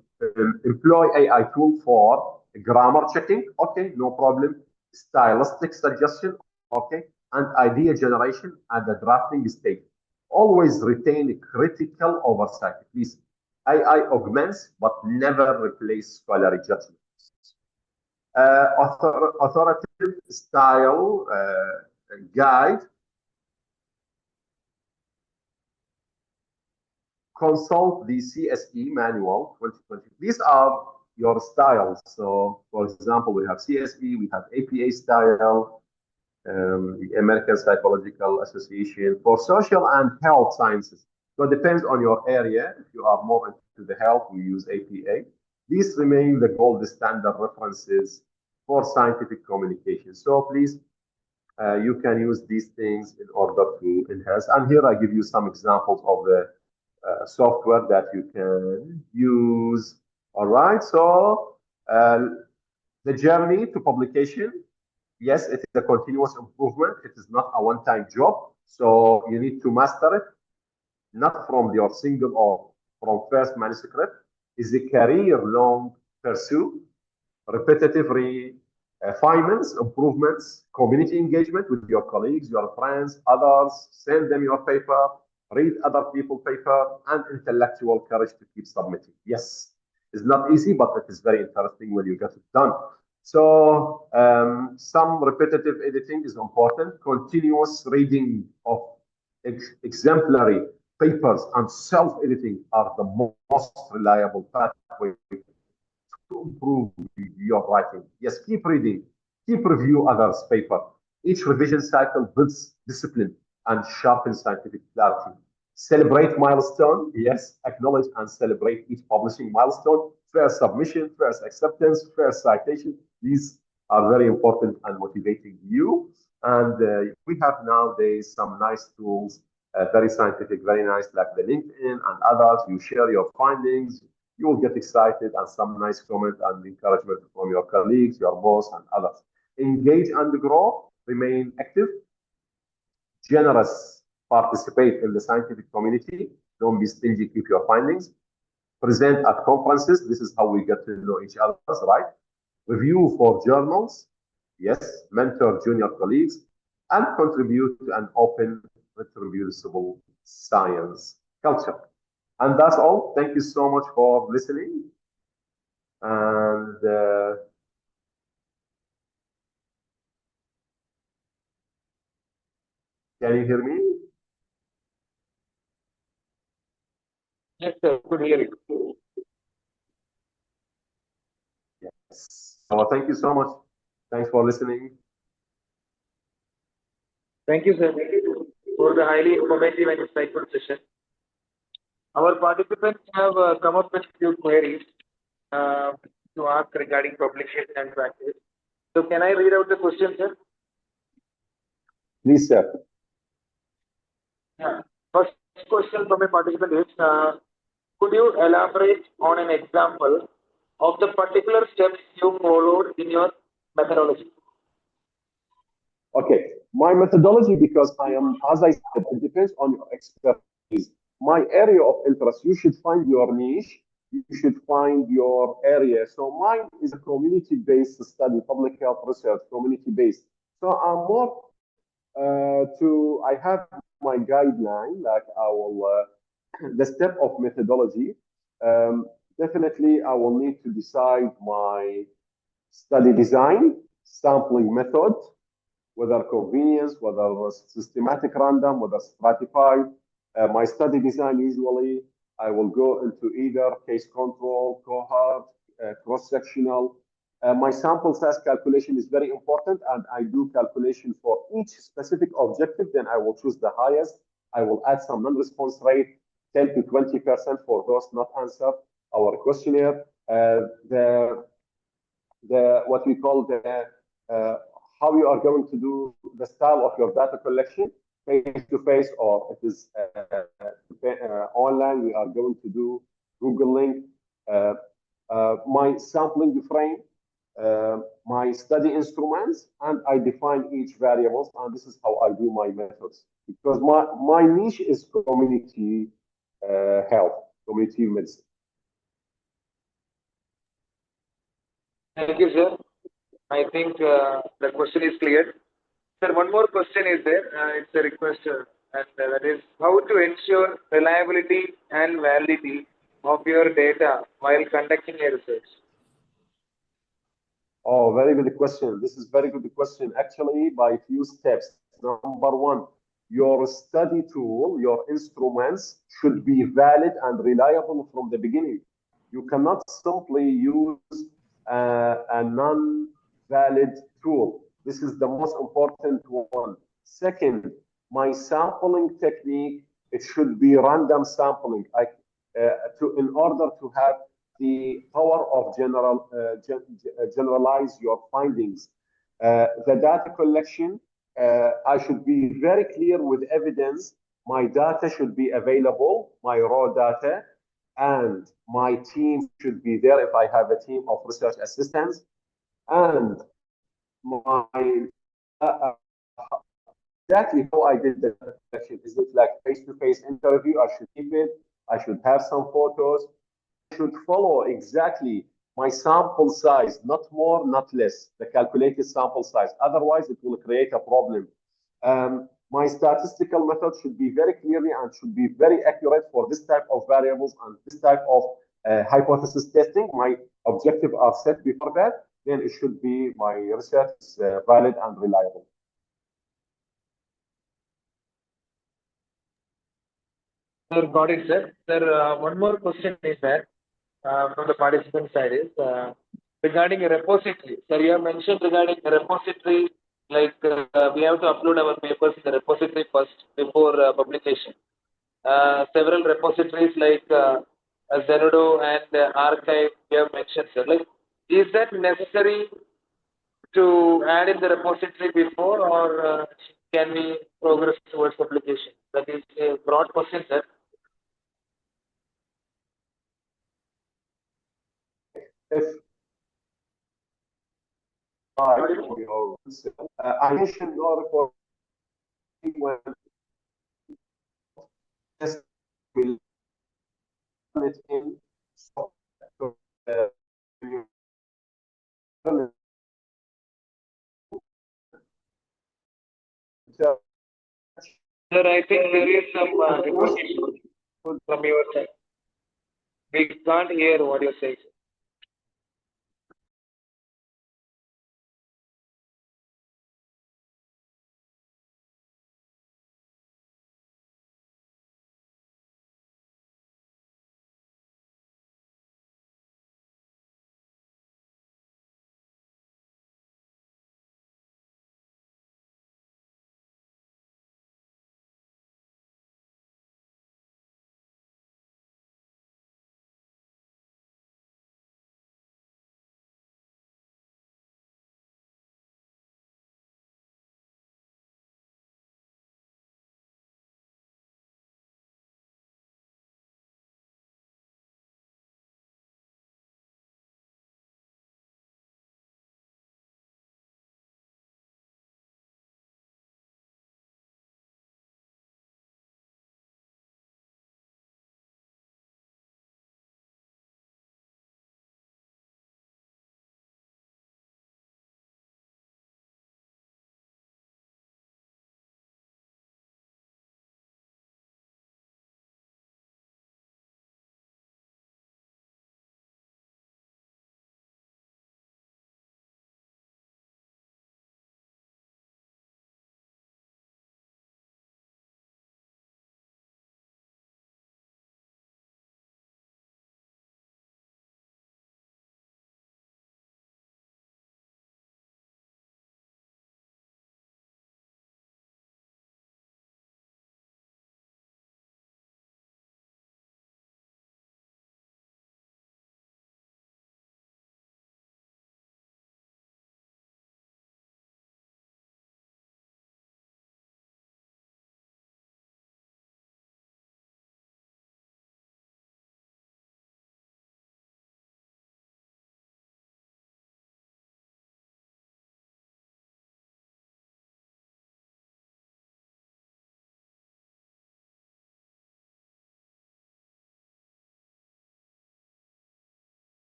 [SPEAKER 3] employ AI tool for grammar checking, okay, no problem. Stylistic suggestion, okay, and idea generation at the drafting stage. Always retain critical oversight. Please, AI augments but never replace scholarly judgment. Authoritative style guide. Consult the CSE manual 2020. These are your styles. So, for example, we have CSE, we have APA style, the American Psychological Association for social and health sciences. So it depends on your area. If you are more into the health, we use APA. These remain the gold standard references for scientific communication. So please, you can use these things in order to enhance. And here I give you some examples of the software that you can use. All right, so the journey to publication, yes, it is a continuous improvement. It is not a one-time job. So you need to master it, not from your single or from first manuscript. Is a career-long pursuit, repetitive refinements, improvements, community engagement with your colleagues, your friends, others. Send them your paper, read other people's paper, and intellectual courage to keep submitting. Yes, it's not easy, but it is very interesting when you get it done. So some repetitive editing is important. Continuous reading of exemplary papers and self-editing are the most reliable pathway to improve your writing. Yes, keep reading, keep review others' paper. Each revision cycle builds discipline and sharpens scientific clarity. Celebrate milestone, yes, acknowledge and celebrate each publishing milestone. First submission, first acceptance, first citation. These are very important and motivating you. And we have nowadays some nice tools, very scientific, very nice, like the LinkedIn and others. You share your findings, you will get excited and some nice comment and encouragement from your colleagues, your boss, and others. Engage and grow, remain active, generous, participate in the scientific community, don't be stingy, keep your findings, present at conferences, this is how we get to know each other, right? Review for journals, yes, mentor junior colleagues, and contribute to an open, reproducible science culture. And that's all. Thank you so much for listening. And can you hear me?
[SPEAKER 1] Yes, sir. Could hear you.
[SPEAKER 3] Yes. So thank you so much. Thanks for listening.
[SPEAKER 1] Thank you, sir, for the highly informative and insightful session. Our participants have come up with few queries to ask regarding publication and practice. So can I read out the question, sir?
[SPEAKER 3] Please, sir.
[SPEAKER 1] Yeah. First question from a participant is, could you elaborate on an example of the particular steps you followed in your methodology?
[SPEAKER 3] Okay, my methodology, because I am, as I said, it depends on your expertise. My area of interest, you should find your niche, you should find your area. So mine is a community-based study, public health research, community-based. So I'm more I have my guideline, like I will, the step of methodology. Definitely, I will need to decide my study design, sampling method, whether convenience, whether systematic random, whether stratified. My study design, usually, I will go into either case control, cohort, cross-sectional, My sample size calculation is very important, and I do calculation for each specific objective. Then I will choose the highest. I will add some non-response rate, 10 to 20% for those not answered our questionnaire. The what we call the how you are going to do the style of your data collection, face to face, or it is online. We are going to do Google Link, my sampling frame, my study instruments, and I define each variables. And this is how I do my methods, because my niche is community health, community medicine.
[SPEAKER 1] Thank you, sir. I think the question is clear. Sir, one more question is there. It's a request, and that is how to ensure reliability and validity of your data while conducting a research.
[SPEAKER 3] Oh, very good question. This is very good question. Actually, by few steps. Number one, your study tool, your instruments should be valid and reliable from the beginning. You cannot simply use a non-valid tool. This is the most important one. Second, my sampling technique, it should be random sampling. In order to have the power of generalize your findings. The data collection, I should be very clear with evidence. My data should be available, my raw data, and my team should be there if I have a team of research assistants. And my exactly how I did the collection. Is it like face-to-face interview? I should keep it. I should have some photos. Should follow exactly my sample size, not more, not less, the calculated sample size. Otherwise, it will create a problem. My statistical method should be very clearly and should be very accurate for this type of variables and this type of hypothesis testing. My objectives are set before that. Then it should be my research is valid and reliable.
[SPEAKER 1] Sir, got it, sir. Sir, one more question is there from the participant side is regarding a repository. Sir, you have mentioned regarding a repository, like we have to upload our papers in the repository first before publication. Several repositories like Zenodo and Archive, you have mentioned, sir. Like, is that necessary to add in the repository before, or can we progress towards publication? That is a broad question, sir.
[SPEAKER 3] If I mentioned no report when just will it in so
[SPEAKER 1] Sir, I think there is some network issue from your side. We can't hear what you're saying.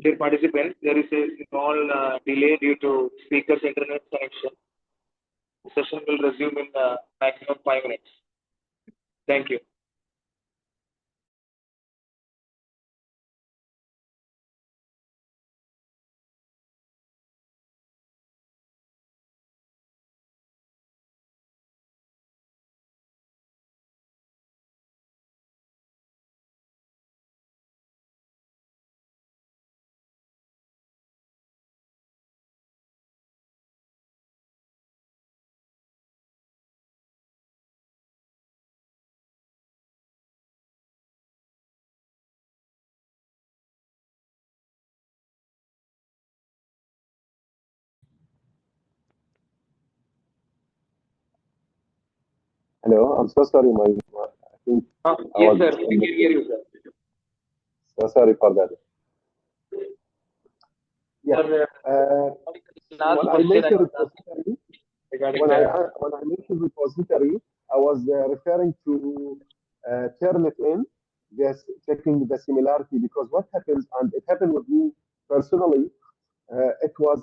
[SPEAKER 1] Dear participants, there is a small delay due to speaker's internet connection. The session will resume in maximum 5 minutes. Thank you.
[SPEAKER 3] Hello, I'm so sorry, I think I
[SPEAKER 1] Yes,
[SPEAKER 3] was
[SPEAKER 1] sir. We can hear you, sir.
[SPEAKER 3] so sorry for that. Yeah.
[SPEAKER 1] Sir, last
[SPEAKER 3] When I
[SPEAKER 1] question
[SPEAKER 3] mentioned
[SPEAKER 1] was
[SPEAKER 3] repository,
[SPEAKER 1] regarding
[SPEAKER 3] when I
[SPEAKER 1] that.
[SPEAKER 3] when I mentioned repository, I was referring to Turnitin, yes, checking the similarity, because what happens, and it happened with me personally, it was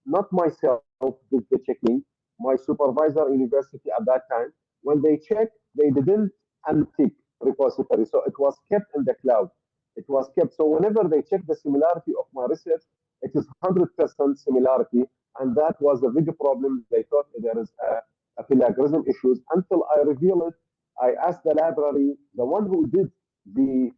[SPEAKER 3] not myself did the checking, my supervisor university at that time. When they checked, they didn't untick repository, so it was kept in the cloud. It was kept. So whenever they check the similarity of my research, it is 100% similarity, and that was a big problem. They thought there is a plagiarism issues. Until I reveal it, I asked the library, the one who did the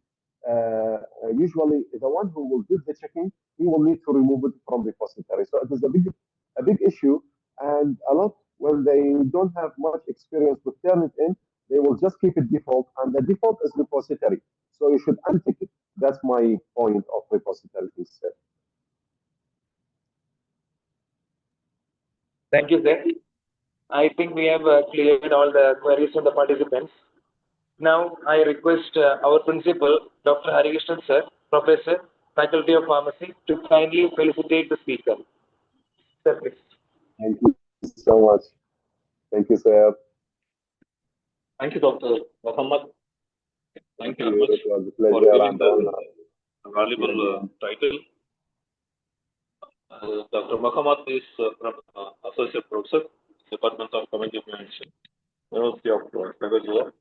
[SPEAKER 3] usually the one who will do the checking, he will need to remove it from repository. So it is a big issue, and a lot when they don't have much experience with Turnitin, they will just keep it default, and the default is repository. So you should untick it. That's my point of repository instead.
[SPEAKER 1] Thank you, sir. I think we have cleared all the queries from the participants. Now, I request our principal, Dr. Harikrishnan, sir, Professor, Faculty of Pharmacy, to kindly felicitate the speaker. Sir, please.
[SPEAKER 3] Thank you so much. Thank you, sir.
[SPEAKER 4] Thank you, Dr. Mohammed. Thank you very much
[SPEAKER 3] It was a
[SPEAKER 4] for
[SPEAKER 3] pleasure
[SPEAKER 4] giving
[SPEAKER 3] and
[SPEAKER 4] the
[SPEAKER 3] honor.
[SPEAKER 4] valuable title. Dr. Mohammed is Associate Professor, Department of Communication, University of Pavilion.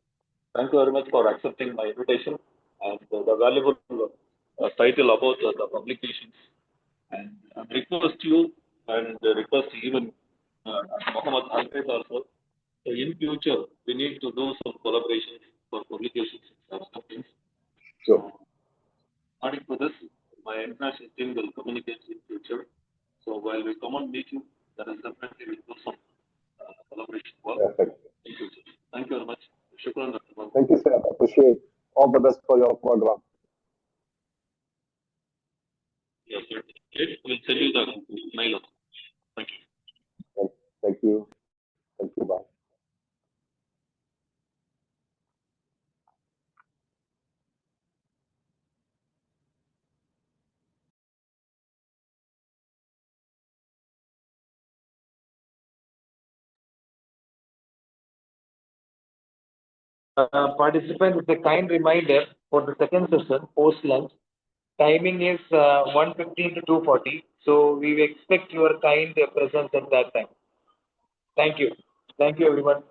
[SPEAKER 4] Thank you very much for accepting my invitation and the valuable title about the publications. And I request you and request even Mohammed Alfred also. So in future, we need to do some collaborations for publications and stuff.
[SPEAKER 3] Sure.
[SPEAKER 4] According to this, my international team will communicate in future. So while we come on meeting, there is definitely will do some collaboration work
[SPEAKER 3] Perfect.
[SPEAKER 4] in future. Thank you very much. Shukran, Dr. Mohammed.
[SPEAKER 3] Thank you, sir. Appreciate all the best for your program.
[SPEAKER 4] Yes, sir. Okay. We'll send you the mail. Thank you.
[SPEAKER 3] Thank you. Thank you. Bye.
[SPEAKER 1] Participants, with a kind reminder for the second session, post-lunch, timing is 1:15 to 2:40. So we expect your kind presence at that time. Thank you. Thank you, everyone.